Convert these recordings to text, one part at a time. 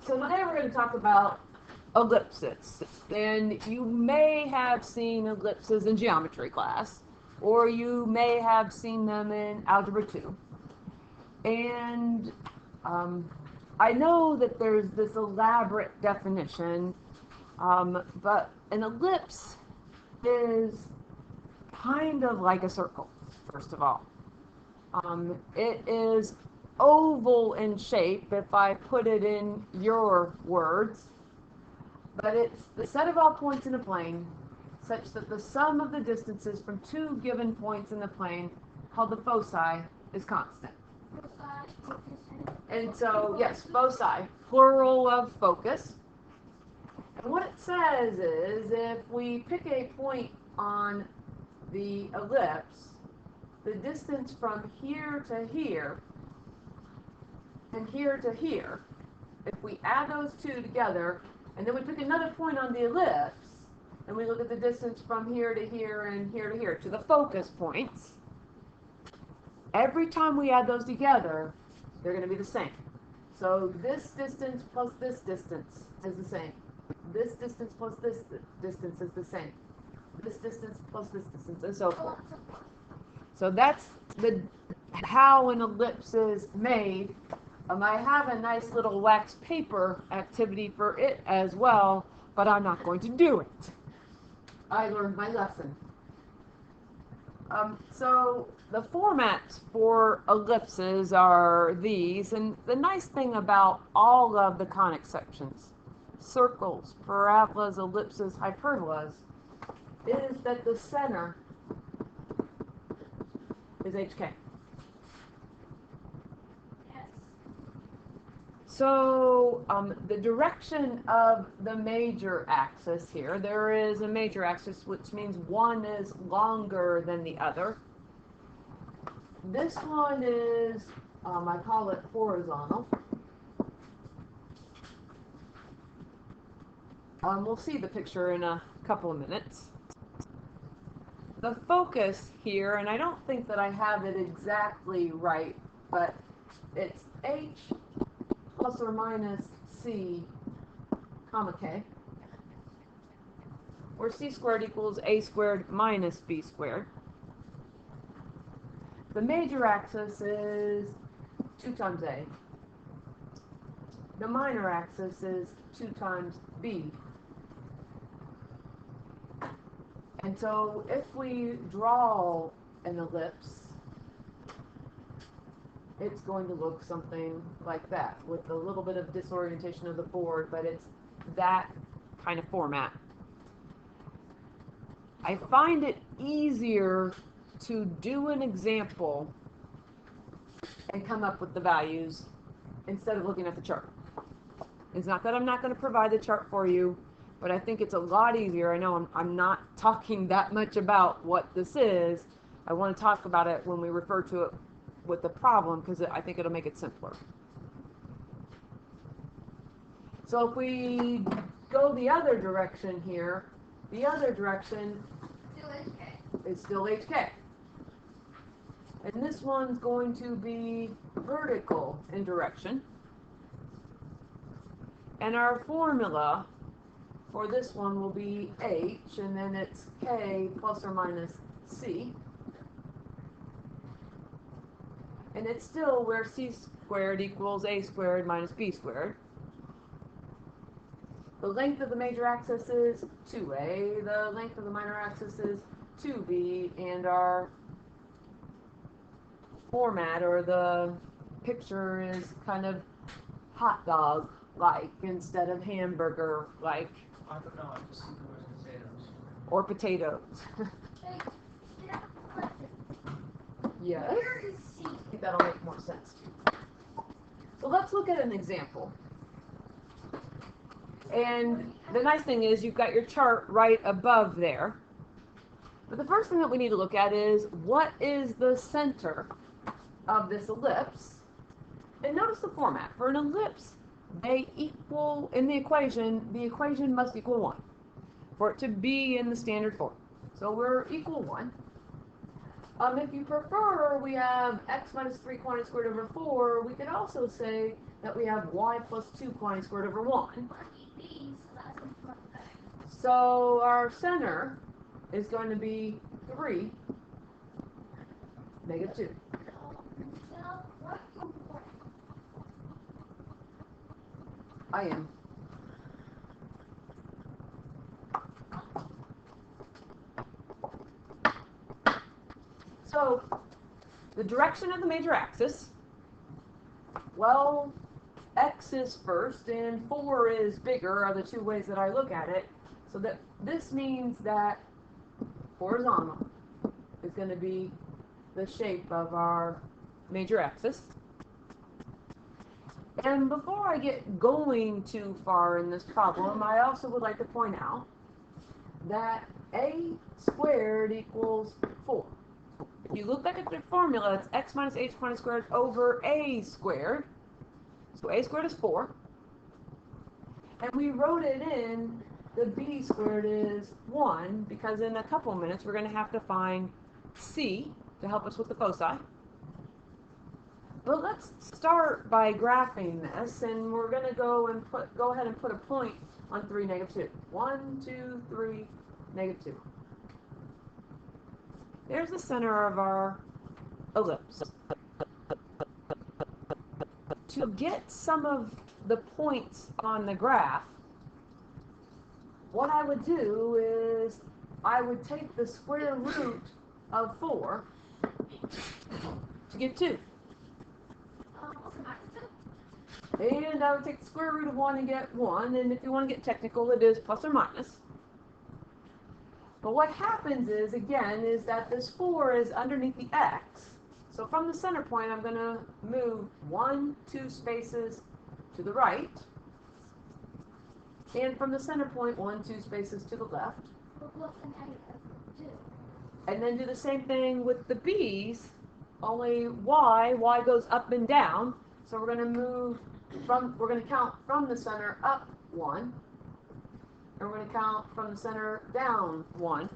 So today we're going to talk about ellipses. And you may have seen ellipses in geometry class, or you may have seen them in Algebra 2. And I know that there's this elaborate definition, but an ellipse is kind of like a circle, first of all. It is oval in shape, if I put it in your words, but it's the set of all points in a plane such that the sum of the distances from two given points in the plane, called the foci, is constant. And so, yes, foci, plural of focus. And what it says is, if we pick a point on the ellipse, the distance from here to here and here to here, if we add those two together, and then we pick another point on the ellipse, and we look at the distance from here to here and here to here, to the focus points, every time we add those together, they're going to be the same. So this distance plus this distance is the same. This distance plus this distance is the same. This distance plus this distance, and so forth. So that's how an ellipse is made. I have a nice little wax paper activity for it as well, but I'm not going to do it. I learned my lesson. So the formats for ellipses are these, and the nice thing about all of the conic sections, circles, parabolas, ellipses, hyperbolas, is that the center is HK. So the direction of the major axis here, there is a major axis, which means one is longer than the other. This one is, I call it horizontal. We'll see the picture in a couple of minutes. The focus here, and I don't think that I have it exactly right, but it's H plus or minus C, comma K, where C squared equals A squared minus B squared. The major axis is 2 times A. The minor axis is 2 times B. And so if we draw an ellipse, it's going to look something like that, with a little bit of disorientation of the board, but it's that kind of format. I find it easier to do an example and come up with the values instead of looking at the chart. It's not that I'm not going to provide the chart for you, but I think it's a lot easier. I know I'm not talking that much about what this is. I want to talk about it when we refer to it with the problem, because I think it'll make it simpler. So if we go the other direction here, the other direction is still HK. And this one's going to be vertical in direction. And our formula for this one will be H, and then it's K plus or minus C. And it's still where C squared equals A squared minus B squared. The length of the major axis is 2A, the length of the minor axis is 2B, and our format, or the picture, is kind of hot dog-like instead of hamburger-like. I don't know, I'm just thinking of potatoes. Or potatoes. Yes. I think that'll make more sense to you. So let's look at an example. And the nice thing is you've got your chart right above there. But the first thing that we need to look at is, what is the center of this ellipse? And notice the format. For an ellipse, they equal, in the equation must equal 1 for it to be in the standard form. So we're equal 1. If you prefer, we have x minus 3 quantity squared over 4. We could also say that we have y plus 2 quantity squared over 1. So our center is going to be 3, negative 2. I am. So the direction of the major axis, well, x is first and 4 is bigger are the two ways that I look at it. So that this means that horizontal is going to be the shape of our major axis. And before I get going too far in this problem, I also would like to point out that a squared equals 4. If you look back at the formula, it's x minus h quantity squared over a squared. So a squared is 4. And we wrote it in the b squared is 1 because in a couple minutes we're going to have to find c to help us with the foci. But let's start by graphing this, and we're going to go ahead and put a point on 3, negative 2. 1, 2, 3, negative 2. There's the center of our ellipse. To get some of the points on the graph, what I would do is I would take the square root of 4 to get 2. And I would take the square root of 1 and get 1, and if you want to get technical, it is plus or minus. But what happens is, again, is that this 4 is underneath the x. So from the center point, I'm going to move 1, 2 spaces to the right. And from the center point, 1, 2 spaces to the left. And then do the same thing with the b's, only y goes up and down. So we're going to we're going to count from the center up 1. And we're going to count from the center down 1.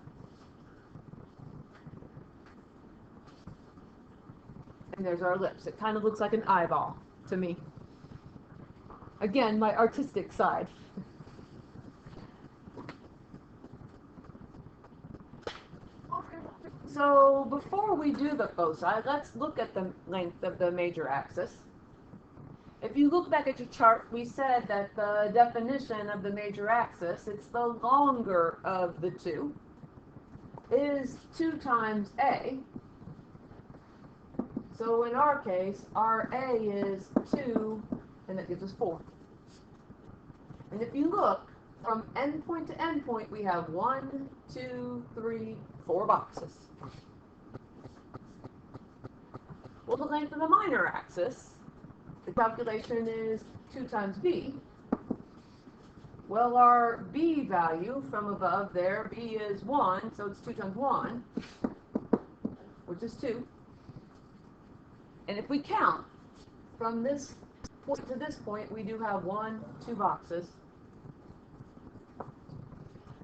And there's our ellipse. It kind of looks like an eyeball to me. Again, my artistic side. So before we do the foci, let's look at the length of the major axis. If you look back at your chart, we said that the definition of the major axis, it's the longer of the two, is 2 times a. So in our case, our a is 2, and that gives us 4. And if you look, from endpoint to endpoint, we have 1, 2, 3, 4 boxes. Well, the length of the minor axis, the calculation is 2 times b. Well, our b value from above there, b is 1, so it's 2 times 1, which is 2. And if we count from this point to this point, we do have 1, 2 boxes.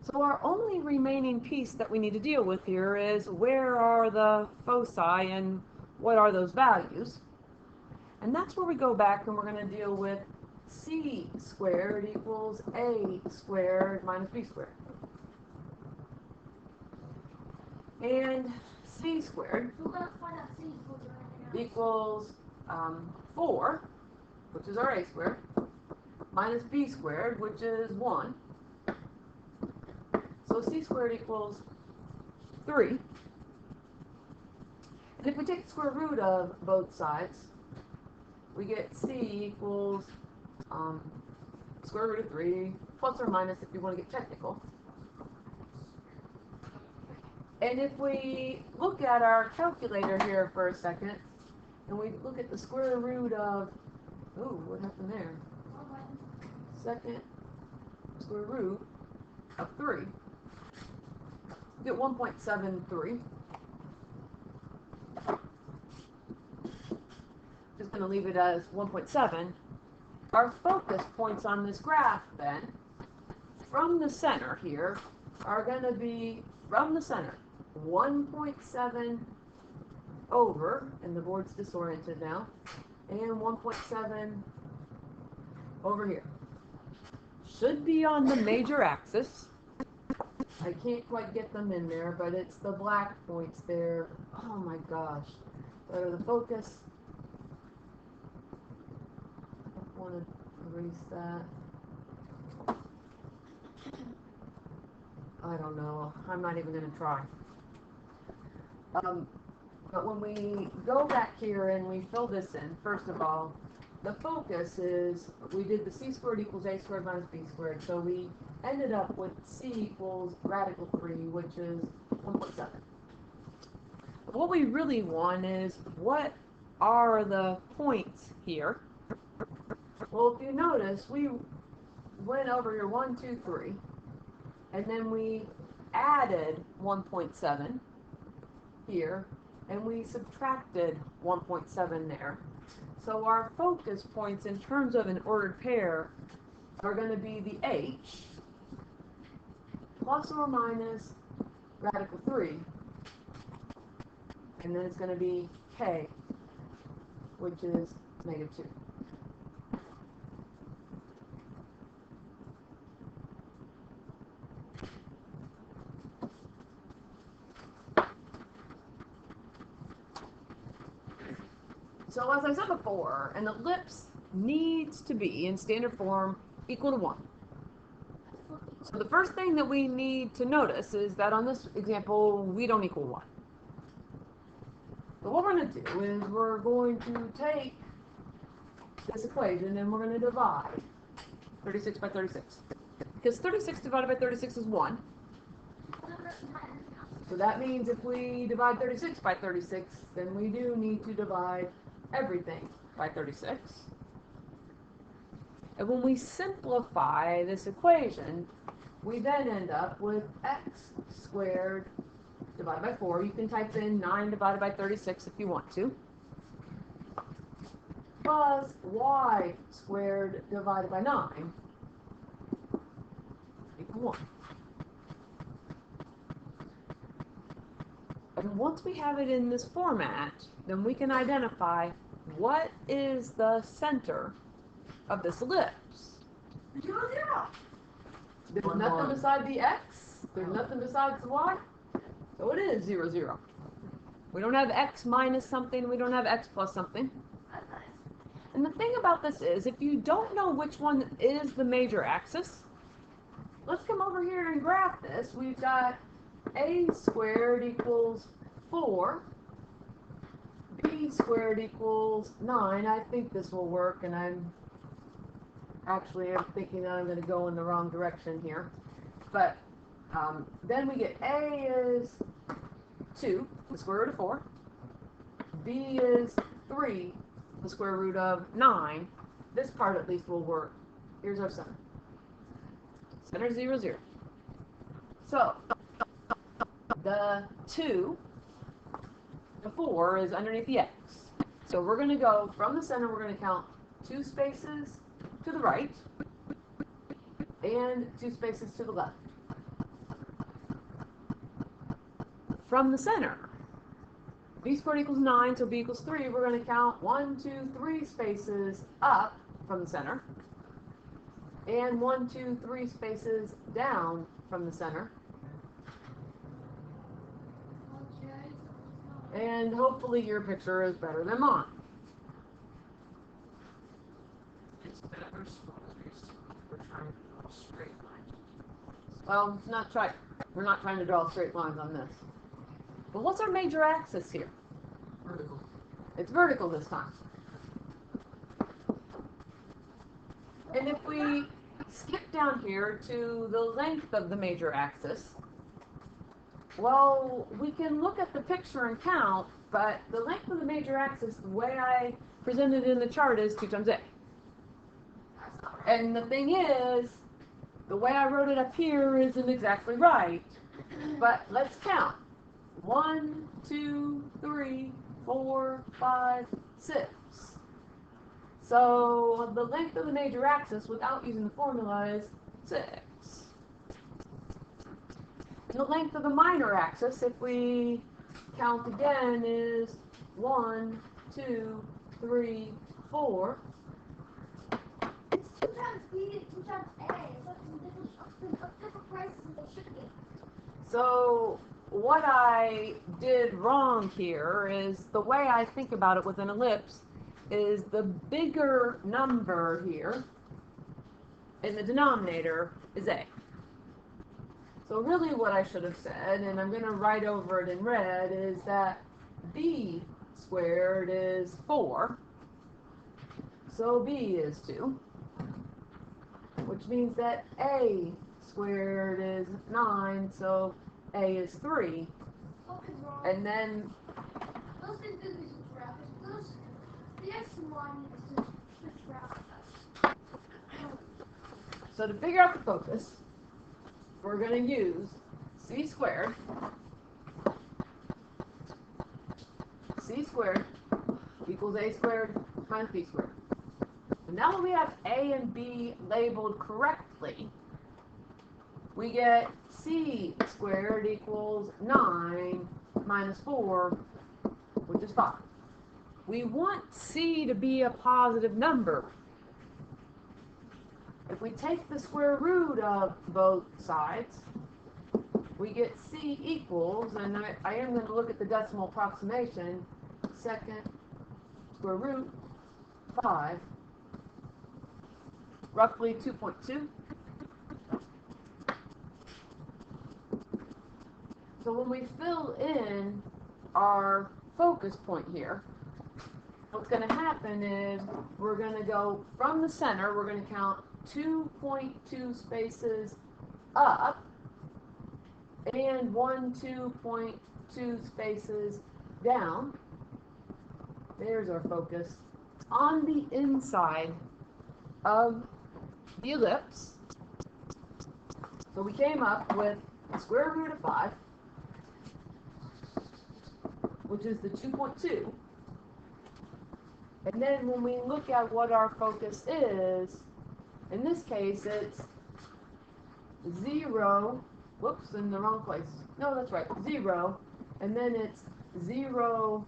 So our only remaining piece that we need to deal with here is where are the foci and what are those values? And that's where we go back and we're going to deal with c squared equals a squared minus b squared. And c squared equals 4, which is our a squared, minus b squared, which is 1. So c squared equals 3. And if we take the square root of both sides, we get c equals square root of 3, plus or minus if you want to get technical. And if we look at our calculator here for a second, and we look at the square root of, ooh, what happened there? Second square root of 3. We get 1.73. Just going to leave it as 1.7. Our focus points on this graph then, from the center here, are going to be, from the center, 1.7 over, and the board's disoriented now, and 1.7 over here. Should be on the major axis. I can't quite get them in there, but it's the black points there. Oh my gosh. Better the focus. I want to erase that. I don't know. I'm not even going to try. But when we go back here and we fill this in, first of all, the focus is, we did the c squared equals a squared minus b squared, so we ended up with c equals radical 3, which is 1.7. What we really want is, what are the points here? Well, if you notice, we went over here 1, 2, 3, and then we added 1.7 here, and we subtracted 1.7 there. So our focus points in terms of an ordered pair are going to be the h plus or minus radical 3, and then it's going to be k, which is -2. So as I said before, an ellipse needs to be in standard form equal to 1. So the first thing that we need to notice is that on this example, we don't equal 1. So what we're going to do is we're going to take this equation and we're going to divide 36 by 36. Because 36 divided by 36 is 1. So that means if we divide 36 by 36, then we do need to divide everything by 36. And when we simplify this equation, we then end up with x squared divided by 4. You can type in 9 divided by 36 if you want to. Plus y squared divided by 9 equal 1. And once we have it in this format, then we can identify what is the center of this ellipse. 0, 0. There's 1, nothing 1. beside the x. There's nothing besides the y. So it is 0, 0. We don't have x minus something. We don't have x plus something. And the thing about this is, if you don't know which one is the major axis, let's come over here and graph this. We've got a squared equals 4. B squared equals 9. I think this will work, and I'm thinking that I'm going to go in the wrong direction here. But then we get A is 2, the square root of 4. B is 3, the square root of 9. This part at least will work. Here's our center. Center 0, 0. So the 2, the 4 is underneath the x. So we're going to go from the center, we're going to count 2 spaces to the right and 2 spaces to the left. From the center, b squared equals 9, so b equals 3, we're going to count 1, 2, 3 spaces up from the center and 1, 2, 3 spaces down from the center. And hopefully your picture is better than mine. It's better supposed we're trying to draw straight lines. Well, it's not try. We're not trying to draw straight lines on this. But what's our major axis here? Vertical. It's vertical this time. And if we skip down here to the length of the major axis, well, we can look at the picture and count, but the length of the major axis, the way I presented it in the chart, is 2 times a. And the thing is, the way I wrote it up here isn't exactly right. But let's count. 1, 2, 3, 4, 5, 6. So the length of the major axis without using the formula is 6. And the length of the minor axis, if we count again, is 1, 2, 3, 4. It's 2 times B and 2 times A. It's like different prices than they should be. So what I did wrong here is the way I think about it with an ellipse is the bigger number here in the denominator is A. So really what I should have said, and I'm going to write over it in red, is that B squared is 4, so B is 2, which means that A squared is 9, so A is 3, Something's wrong. and then Those things do these graphics. The X and Y need to switch graphics. so to figure out the focus, we're going to use C squared. C squared equals A squared minus B squared. And now when we have A and B labeled correctly, we get C squared equals 9 minus 4, which is 5. We want C to be a positive number. If we take the square root of both sides, we get C equals, and I am going to look at the decimal approximation, second square root 5, roughly 2.2. So when we fill in our focus point here, what's going to happen is we're going to go from the center, we're going to count 2.2 spaces up and 2.2 spaces down. There's our focus on the inside of the ellipse. So we came up with the square root of 5, which is the 2.2. And then when we look at what our focus is, in this case it's 0, whoops, in the wrong place. No, that's right, 0, and then it's 0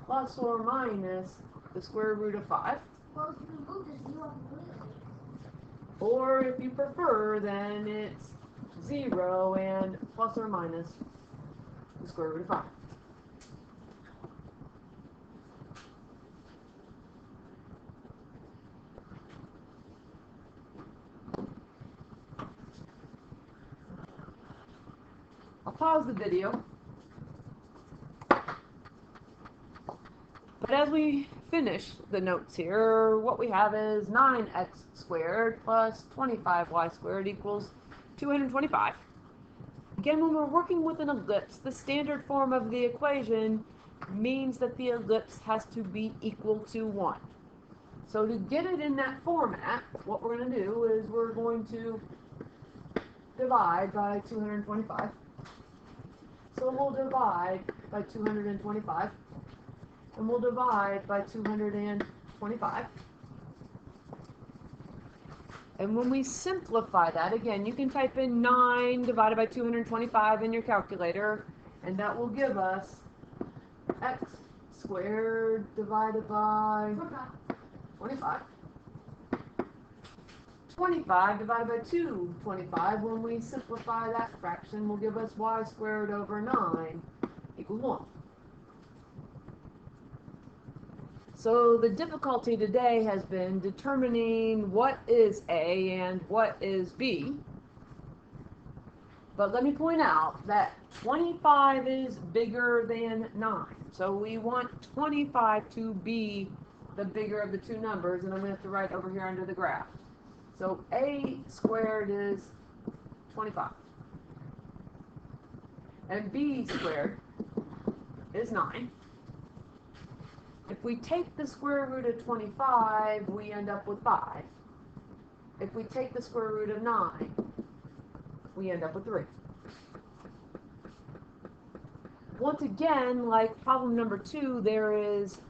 plus or minus the square root of 5. Well, if you remove the 0 completely. Or if you prefer, then it's 0 and plus or minus the square root of 5. I'll pause the video. But as we finish the notes here, what we have is 9x squared plus 25y squared equals 225. Again, when we're working with an ellipse, the standard form of the equation means that the ellipse has to be equal to 1. So to get it in that format, what we're going to do is we're going to divide by 225. So we'll divide by 225. And we'll divide by 225. And when we simplify that, again, you can type in 9 divided by 225 in your calculator, and that will give us x squared divided by 25. 25 divided by 225, when we simplify that fraction, will give us y squared over 9 equals 1. So the difficulty today has been determining what is A and what is B. But let me point out that 25 is bigger than 9. So we want 25 to be the bigger of the two numbers, and I'm going to have to write over here under the graph. So A squared is 25. And B squared is 9. If we take the square root of 25, we end up with 5. If we take the square root of 9, we end up with 3. Once again, like problem number 2, there is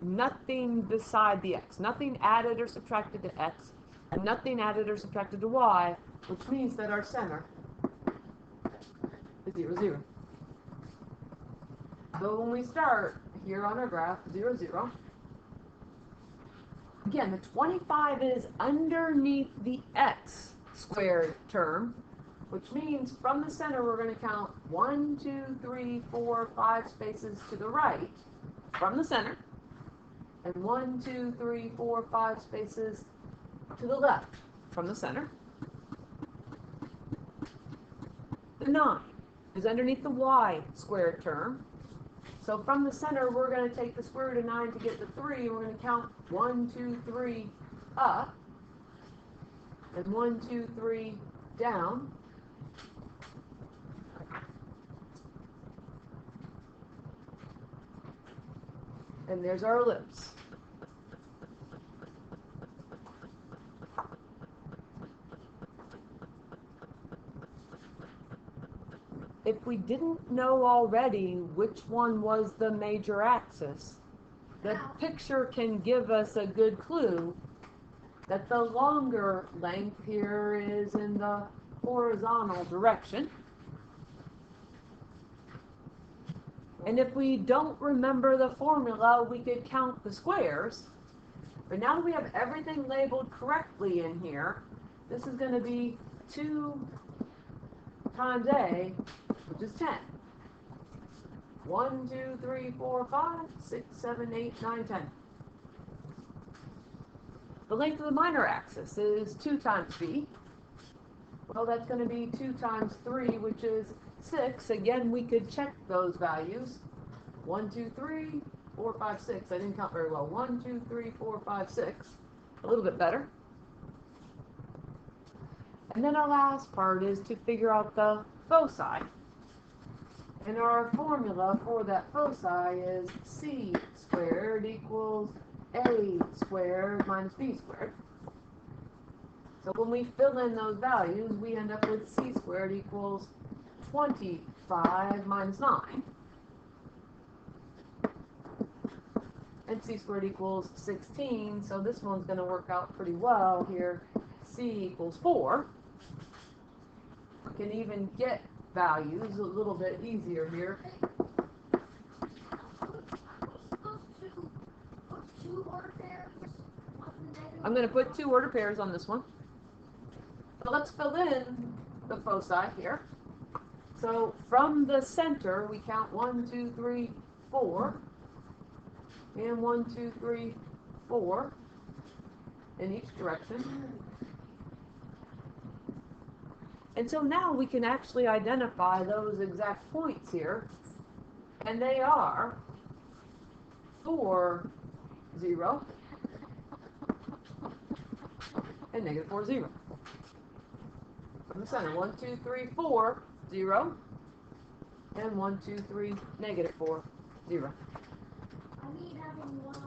nothing beside the x. Nothing added or subtracted to x, and nothing added or subtracted to y, which means that our center is 0, 0. So when we start here on our graph, 0, 0. Again, the 25 is underneath the x squared term, which means from the center we're going to count 1, 2, 3, 4, 5 spaces to the right from the center, and 1, 2, 3, 4, 5 spaces to the left from the center. The 9 is underneath the y squared term. So from the center, we're going to take the square root of 9 to get the 3. We're going to count 1, 2, 3 up, and 1, 2, 3 down. And there's our ellipse. If we didn't know already which one was the major axis, the picture can give us a good clue that the longer length here is in the horizontal direction. And if we don't remember the formula, we could count the squares. But now that we have everything labeled correctly in here, this is going to be 2 times A, which is 10. 1, 2, 3, 4, 5, 6, 7, 8, 9, 10. The length of the minor axis is 2 times B. Well, that's going to be 2 times 3, which is 6. Again, we could check those values. 1, 2, 3, 4, 5, 6. I didn't count very well. 1, 2, 3, 4, 5, 6. A little bit better. And then our last part is to figure out the foci. And our formula for that foci is c squared equals a squared minus b squared. So when we fill in those values, we end up with c squared equals 25 minus 9. And c squared equals 16, so this one's going to work out pretty well here. C equals 4. We can even get values a little bit easier here. I'm going to put 2 order pairs on this one. So let's fill in the foci here. So from the center, we count 1, 2, 3, 4. And 1, 2, 3, 4 in each direction. And so now we can actually identify those exact points here. And they are 4, 0, and negative 4, 0. From the center, 1, 2, 3, 4, 0, and 1, 2, 3, negative 4, 0. I need having one.